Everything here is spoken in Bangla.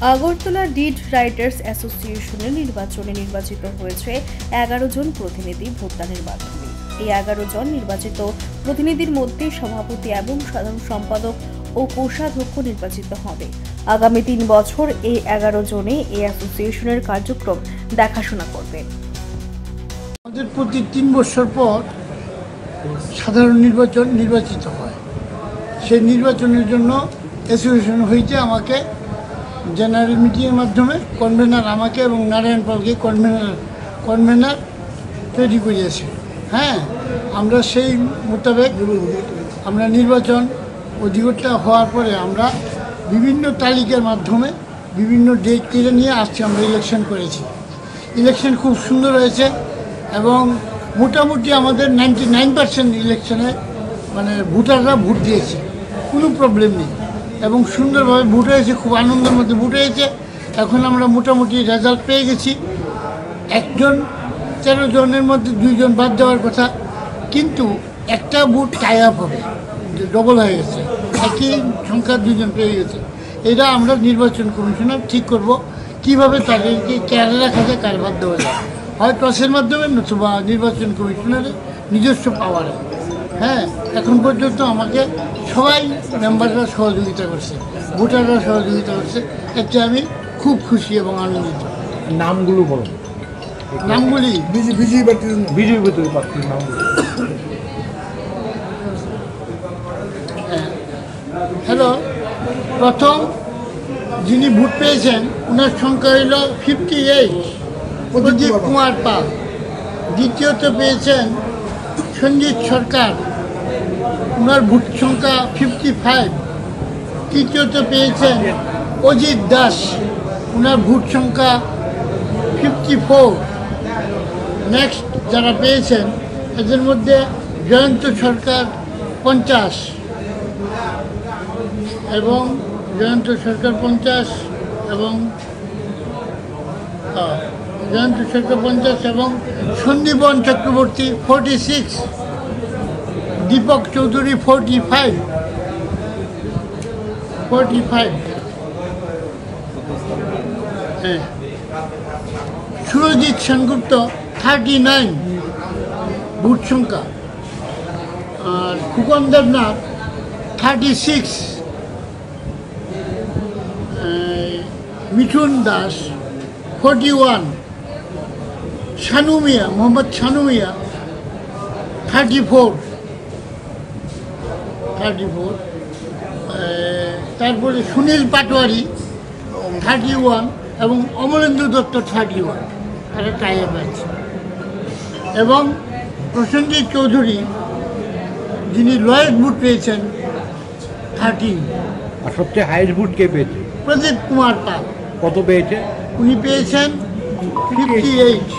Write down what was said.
আগরতলা ডিড রাইটার্স অ্যাসোসিয়েশনের নির্বাচনে নির্বাচিত হয়েছে 11 জন প্রতিনিধি ভোটদানের মাধ্যমে। এই 11 জন নির্বাচিত প্রতিনিধির মধ্যে সভাপতি এবং সাধারণ সম্পাদক ও কোষাধ্যক্ষ নির্বাচিত হবে। আগামী 3 বছর এই 11 জনে এই অ্যাসোসিয়েশনের কার্যক্রম দেখাশোনা করবে। আমাদের প্রতি 3 বছর পর সাধারণ নির্বাচিত হয়। সেই নির্বাচনের জন্য অ্যাসোসিয়েশন হয়েছে আমাকে জেনারেল মিটিংয়ের মাধ্যমে কনভেনার আমাকে এবং নারায়ণ পালকে কনভেনার তৈরি করিয়েছে। হ্যাঁ, আমরা সেই মোতাবেক আমরা নির্বাচন অধিকারটা হওয়ার পরে আমরা বিভিন্ন তালিকার মাধ্যমে বিভিন্ন ডেট কেড়ে নিয়ে আসছি। আমরা ইলেকশন করেছি। ইলেকশন খুব সুন্দর হয়েছে এবং মোটামুটি আমাদের 99% ইলেকশনে ভোটাররা ভোট দিয়েছে, কোনো প্রবলেম নেই এবং সুন্দরভাবে ভোট হয়েছে, খুব আনন্দের মধ্যে ভোট হয়েছে। এখন আমরা মোটামুটি রেজাল্ট পেয়ে গেছি। 13 জনের মধ্যে 2 জন বাদ দেওয়ার কথা, কিন্তু একটা ভোট টাই আপ হবে, ডবল হয়ে গেছে, একই সংখ্যা 2 জন পেয়ে গেছে। এটা আমরা নির্বাচন কমিশনার ঠিক করব কীভাবে তাদেরকে কারে রাখা যায়, কার বাদ দেওয়া যায়, হয় টসের মাধ্যমে নতুবা নির্বাচন কমিশনারের নিজস্ব পাওয়ারে। হ্যাঁ, এখন পর্যন্ত আমাকে সবাই মেম্বাররা সহযোগিতা করছে, ভোটাররা সহযোগিতা করছে। এতে আমি খুব খুশি এবং আনন্দিত। নামগুলো বলো। নামগুলি বিজেপি প্রার্থীর নামগুলো। হ্যালো, প্রথম যিনি ভোট পেয়েছেন ওনার সংখ্যা হইল 58, প্রদীপ কুমার পাল। দ্বিতীয়ত পেয়েছেন সঞ্জিত সরকার, ওনার ভোট সংখ্যা 55। তৃতীয়ত পেয়েছেন অজিত দাস, ওনার ভোট সংখ্যা 54। নেক্সট যারা পেয়েছেন এদের মধ্যে জয়ন্ত সরকার 50 এবং জয়ন্ত সরকার 50 এবং সন্দীপন চক্রবর্তী 46, দীপক চৌধুরী 45, হ্যাঁ, সুরজিৎ সেনগুপ্ত 39 ভোট সংখ্যা, আর খুকন দেবনাথ 36, মিঠুন দাস 41, শানু মিয়া, মোহাম্মদ শানু মিয়া 34, তারপরে সুনীল পাটোয়ারি 31 এবং অমলেন্দু দত্ত 31, তারা টাইপ আছে। এবং প্রসেনজিৎ চৌধুরী যিনি লয়েস্ট ভোট পেয়েছেন 13। আর সবচেয়ে হাইয়েস্ট ভোট কে পেয়েছে? প্রদীপ কুমার পাল। কত পেয়েছে? উনি পেয়েছেন 58।